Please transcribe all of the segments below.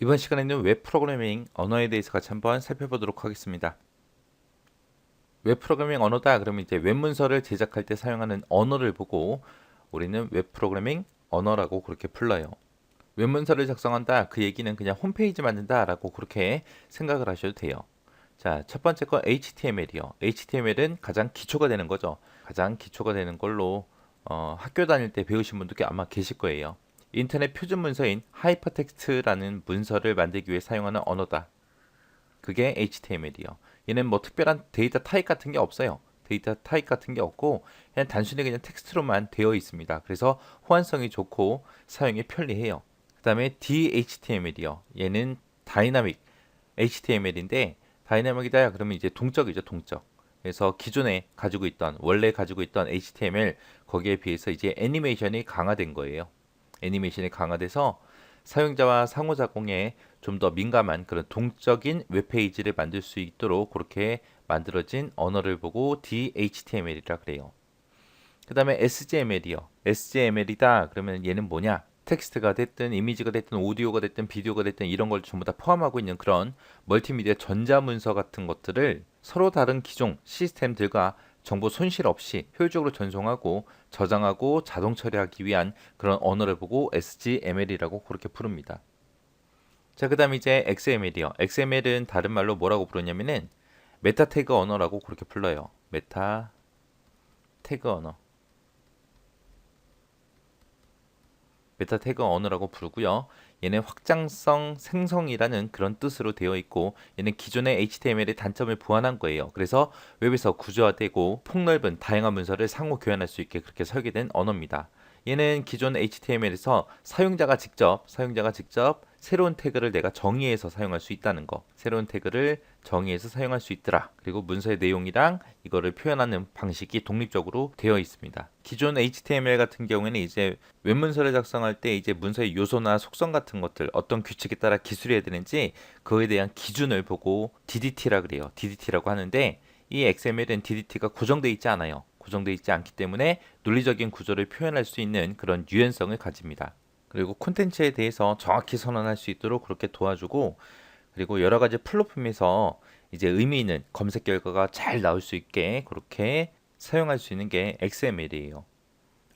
이번 시간에는 웹 프로그래밍 언어에 대해서 같이 한번 살펴보도록 하겠습니다. 웹 프로그래밍 언어다 그러면 이제 웹 문서를 제작할 때 사용하는 언어를 보고 우리는 웹 프로그래밍 언어라고 그렇게 불러요. 웹 문서를 작성한다 그 얘기는 그냥 홈페이지 만든다 라고 그렇게 생각을 하셔도 돼요. 자, 첫 번째 거 HTML이요. HTML은 가장 기초가 되는 거죠. 가장 기초가 되는 걸로 학교 다닐 때 배우신 분도 아마 계실 거예요. 인터넷 표준 문서인 하이퍼텍스트라는 문서를 만들기 위해 사용하는 언어다. 그게 HTML이요. 얘는 뭐 특별한 데이터 타입 같은 게 없어요. 데이터 타입 같은 게 없고 그냥 단순히 그냥 텍스트로만 되어 있습니다. 그래서 호환성이 좋고 사용이 편리해요. 그 다음에 DHTML이요. 얘는 다이나믹 HTML인데 다이나믹이다 그러면 이제 동적이죠, 동적. 그래서 기존에 가지고 있던 원래 가지고 있던 HTML 거기에 비해서 이제 애니메이션이 강화된 거예요. 애니메이션이 강화돼서 사용자와 상호작용에 좀 더 민감한 그런 동적인 웹페이지를 만들 수 있도록 그렇게 만들어진 언어를 보고 DHTML이라 그래요. 그 다음에 SGML이요. SGML이다 그러면 얘는 뭐냐? 텍스트가 됐든 이미지가 됐든 오디오가 됐든 비디오가 됐든 이런 걸 전부 다 포함하고 있는 그런 멀티미디어 전자문서 같은 것들을 서로 다른 기종 시스템들과 정보 손실 없이 효율적으로 전송하고 저장하고 자동 처리하기 위한 그런 언어를 보고 SGML이라고 그렇게 부릅니다. 자, 그 다음 이제 XML이요. XML은 다른 말로 뭐라고 부르냐면은 메타 태그 언어라고 그렇게 불러요. 메타 태그 언어. 메타 태그 언어라고 부르고요. 얘는 확장성 생성이라는 그런 뜻으로 되어 있고 얘는 기존의 HTML의 단점을 보완한 거예요. 그래서 웹에서 구조화되고 폭넓은 다양한 문서를 상호 교환할 수 있게 그렇게 설계된 언어입니다. 얘는 기존 HTML에서 사용자가 직접 새로운 태그를 내가 정의해서 사용할 수 있다는 거. 새로운 태그를 정의해서 사용할 수 있더라. 그리고 문서의 내용이랑 이거를 표현하는 방식이 독립적으로 되어 있습니다. 기존 HTML 같은 경우에는 이제 웹문서를 작성할 때 이제 문서의 요소나 속성 같은 것들 어떤 규칙에 따라 기술해야 되는지 그거에 대한 기준을 보고 DDT라 그래요. DDT라고 하는데 이 XML은 DDT가 고정되어 있지 않아요. 고정되어 있지 않기 때문에 논리적인 구조를 표현할 수 있는 그런 유연성을 가집니다. 그리고 콘텐츠에 대해서 정확히 선언할 수 있도록 그렇게 도와주고 그리고 여러 가지 플랫폼에서 이제 의미 있는 검색 결과가 잘 나올 수 있게 그렇게 사용할 수 있는 게 XML이에요.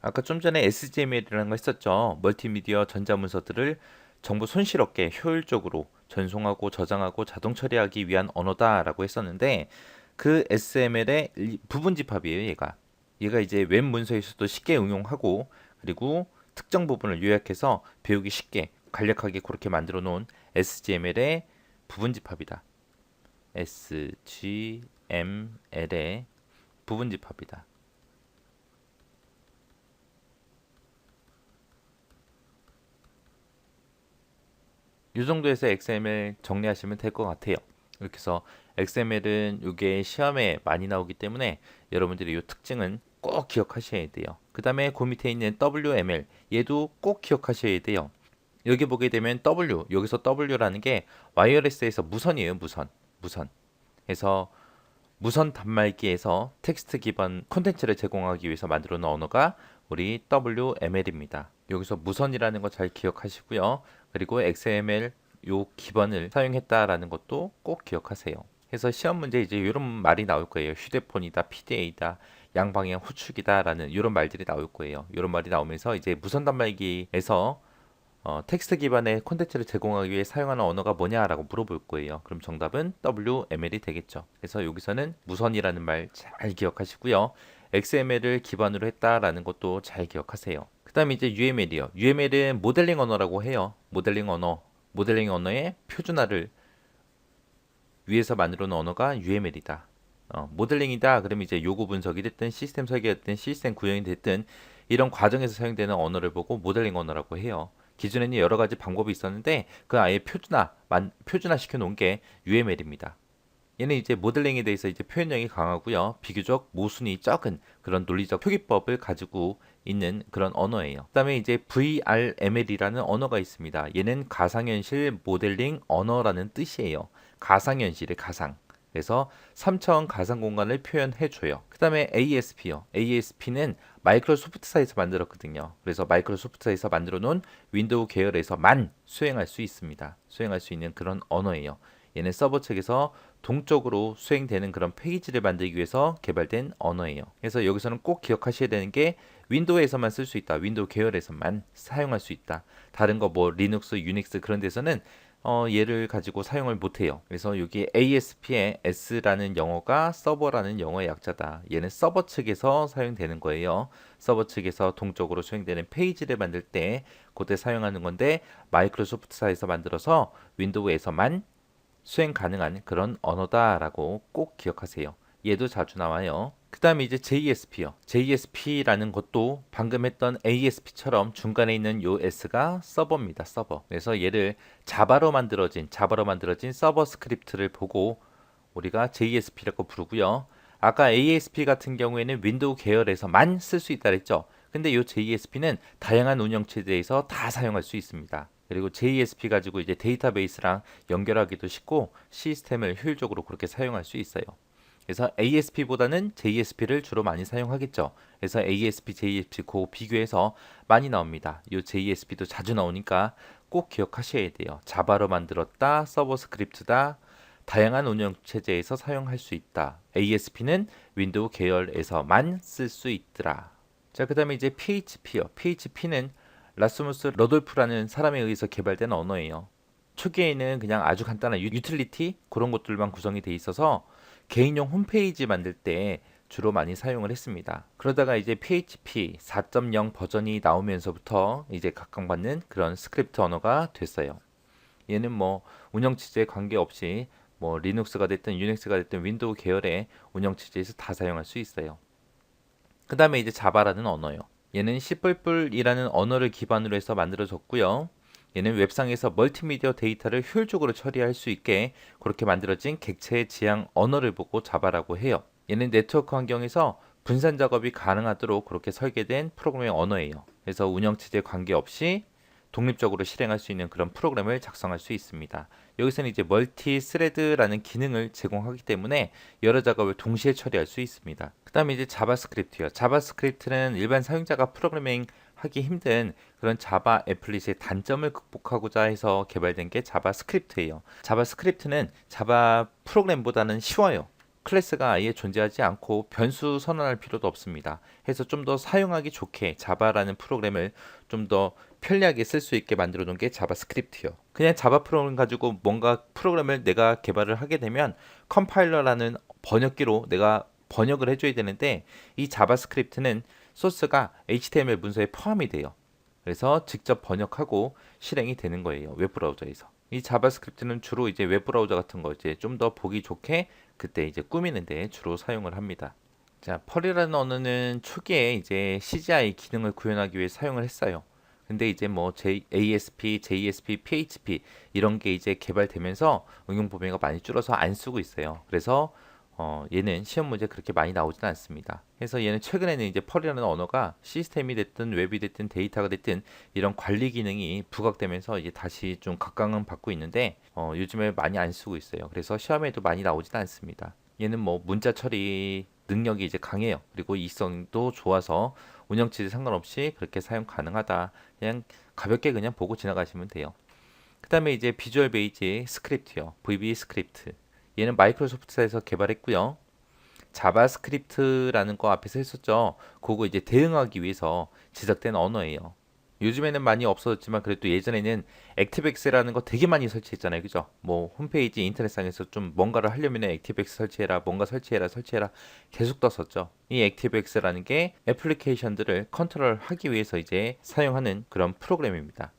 아까 좀 전에 SGML이라는 거 했었죠. 멀티미디어 전자문서들을 정보 손실 없게 효율적으로 전송하고 저장하고 자동 처리하기 위한 언어다라고 했었는데 그 SML의 부분 집합이에요, 얘가. 얘가 이제 웹 문서에서도 쉽게 응용하고 그리고 특정 부분을 요약해서 배우기 쉽게 간략하게 그렇게 만들어 놓은 SGML의 부분 집합이다. SGML의 부분 집합이다. 이 정도에서 XML 정리하시면 될 것 같아요. 이렇게 해서 XML은 이게 시험에 많이 나오기 때문에 여러분들이 이 특징은 꼭 기억하셔야 돼요. 그 다음에 그 밑에 있는 WML 얘도 꼭 기억하셔야 돼요. 여기 보게 되면 W 여기서 W라는 게 와이어리스에서 무선이에요. 무선. 그래서 무선 단말기에서 텍스트 기반 콘텐츠를 제공하기 위해서 만들어 놓은 언어가 우리 WML입니다. 여기서 무선이라는 거 잘 기억하시고요. 그리고 XML 요 기반을 사용했다라는 것도 꼭 기억하세요. 그래서 시험 문제 이제 이런 말이 나올 거예요. 휴대폰이다, PDA다, 양방향 후축이다라는 이런 말들이 나올 거예요. 이런 말이 나오면서 이제 무선 단말기에서 텍스트 기반의 콘텐츠를 제공하기 위해 사용하는 언어가 뭐냐라고 물어볼 거예요. 그럼 정답은 WML이 되겠죠. 그래서 여기서는 무선이라는 말 잘 기억하시고요. XML을 기반으로 했다라는 것도 잘 기억하세요. 그 다음에 이제 UML이요. UML은 모델링 언어라고 해요. 모델링 언어의 표준화를 위해서 만들어 놓은 언어가 UML이다. 모델링이다. 그러면 이제 요구 분석이 됐든 시스템 설계가 됐든 시스템 구현이 됐든 이런 과정에서 사용되는 언어를 보고 모델링 언어라고 해요. 기존에는 여러 가지 방법이 있었는데 그 아예 표준화 시켜 놓은 게 UML입니다. 얘는 이제 모델링에 대해서 이제 표현력이 강하고요. 비교적 모순이 적은 그런 논리적 표기법을 가지고 있는 그런 언어예요. 그다음에 이제 VRML이라는 언어가 있습니다. 얘는 가상현실 모델링 언어라는 뜻이에요. 가상현실의 가상. 그래서 3차원 가상 공간을 표현해 줘요. 그 다음에 ASP요. ASP는 마이크로소프트사에서 만들었거든요. 그래서 마이크로소프트사에서 만들어 놓은 윈도우 계열에서만 수행할 수 있습니다. 수행할 수 있는 그런 언어예요. 얘는 서버 측에서 동적으로 수행되는 그런 페이지를 만들기 위해서 개발된 언어예요. 그래서 여기서는 꼭 기억하셔야 되는 게 윈도우에서만 쓸 수 있다. 윈도우 계열에서만 사용할 수 있다. 다른 거 뭐 리눅스, 유닉스 그런 데서는 얘를 가지고 사용을 못해요. 그래서 여기 ASP의 S라는 영어가 서버라는 영어의 약자다. 얘는 서버 측에서 사용되는 거예요. 서버 측에서 동적으로 수행되는 페이지를 만들 때 그때 사용하는 건데 마이크로소프트사에서 만들어서 윈도우에서만 수행 가능한 그런 언어다라고 꼭 기억하세요. 얘도 자주 나와요. 그 다음에 이제 JSP요. JSP라는 것도 방금 했던 ASP처럼 중간에 있는 요 S가 서버입니다. 서버. 그래서 얘를 자바로 만들어진 서버 스크립트를 보고 우리가 JSP라고 부르고요. 아까 ASP 같은 경우에는 윈도우 계열에서만 쓸 수 있다 그랬죠. 근데 이 JSP는 다양한 운영체제에서 다 사용할 수 있습니다. 그리고 JSP 가지고 이제 데이터베이스랑 연결하기도 쉽고 시스템을 효율적으로 그렇게 사용할 수 있어요. 그래서 ASP보다는 JSP를 주로 많이 사용하겠죠. 그래서 ASP, JSP 그 비교해서 많이 나옵니다. 이 JSP도 자주 나오니까 꼭 기억하셔야 돼요. 자바로 만들었다, 서버 스크립트다, 다양한 운영 체제에서 사용할 수 있다. ASP는 윈도우 계열에서만 쓸 수 있더라. 자, 그다음에 이제 PHP요. PHP는 라스무스 러돌프라는 사람에 의해서 개발된 언어예요. 초기에는 그냥 아주 간단한 유틸리티 그런 것들만 구성이 돼 있어서 개인용 홈페이지 만들 때 주로 많이 사용을 했습니다. 그러다가 이제 PHP 4.0 버전이 나오면서부터 이제 각광받는 그런 스크립트 언어가 됐어요. 얘는 뭐 운영체제에 관계없이 뭐 리눅스가 됐든 유닉스가 됐든 윈도우 계열의 운영체제에서 다 사용할 수 있어요. 그 다음에 이제 자바라는 언어요. 얘는 C++이라는 언어를 기반으로 해서 만들어졌고요. 얘는 웹상에서 멀티미디어 데이터를 효율적으로 처리할 수 있게 그렇게 만들어진 객체 지향 언어를 보고 자바라고 해요. 얘는 네트워크 환경에서 분산 작업이 가능하도록 그렇게 설계된 프로그래밍 언어예요. 그래서 운영체제 관계없이 독립적으로 실행할 수 있는 그런 프로그램을 작성할 수 있습니다. 여기서는 이제 멀티 스레드라는 기능을 제공하기 때문에 여러 작업을 동시에 처리할 수 있습니다. 그 다음에 이제 자바스크립트요. 자바스크립트는 일반 사용자가 프로그래밍 하기 힘든 그런 자바 애플릿의 단점을 극복하고자 해서 개발된 게 자바스크립트예요. 자바스크립트는 자바 프로그램보다는 쉬워요. 클래스가 아예 존재하지 않고 변수 선언할 필요도 없습니다. 해서 좀 더 사용하기 좋게 자바라는 프로그램을 좀 더 편리하게 쓸 수 있게 만들어 놓은 게 자바스크립트요. 그냥 자바 프로그램 가지고 뭔가 프로그램을 내가 개발을 하게 되면 컴파일러라는 번역기로 내가 번역을 해줘야 되는데 이 자바스크립트는 소스가 HTML 문서에 포함이 돼요. 그래서 직접 번역하고 실행이 되는 거예요. 웹브라우저에서. 이 자바스크립트는 주로 이제 웹브라우저 같은 거 이제 좀 더 보기 좋게 그때 이제 꾸미는데 주로 사용을 합니다. 자, 펄이라는 언어는 초기에 이제 CGI 기능을 구현하기 위해 사용을 했어요. 근데 이제 뭐 ASP, JSP, PHP 이런 게 이제 개발되면서 응용 범위가 많이 줄어서 안 쓰고 있어요. 그래서 얘는 시험 문제 그렇게 많이 나오지는 않습니다. 그래서 얘는 최근에는 이제 펄이라는 언어가 시스템이 됐든 웹이 됐든 데이터가 됐든 이런 관리 기능이 부각되면서 이제 다시 좀 각광은 받고 있는데 요즘에 많이 안 쓰고 있어요. 그래서 시험에도 많이 나오지는 않습니다. 얘는 뭐 문자 처리 능력이 이제 강해요. 그리고 이성도 좋아서 운영체제 상관없이 그렇게 사용 가능하다. 그냥 가볍게 그냥 보고 지나가시면 돼요. 그 다음에 이제 비주얼 베이지 스크립트요. VB 스크립트. 얘는 마이크로소프트에서 개발했고요. 자바스크립트라는 거 앞에서 했었죠. 그거 이제 대응하기 위해서 제작된 언어예요. 요즘에는 많이 없어졌지만 그래도 예전에는 액티브엑스라는 거 되게 많이 설치했잖아요. 그죠? 뭐 홈페이지 인터넷상에서 좀 뭔가를 하려면 액티브엑스 설치해라, 뭔가 설치해라 계속 떴었죠. 이 액티브엑스라는 게 애플리케이션들을 컨트롤하기 위해서 이제 사용하는 그런 프로그램입니다.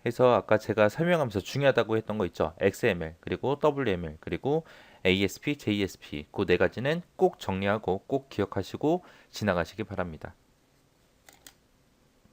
해서 아까 제가 설명하면서 중요하다고 했던 거 있죠. XML, 그리고 WML, 그리고 ASP, JSP 그 네 가지는 꼭 정리하고 꼭 기억하시고 지나가시기 바랍니다.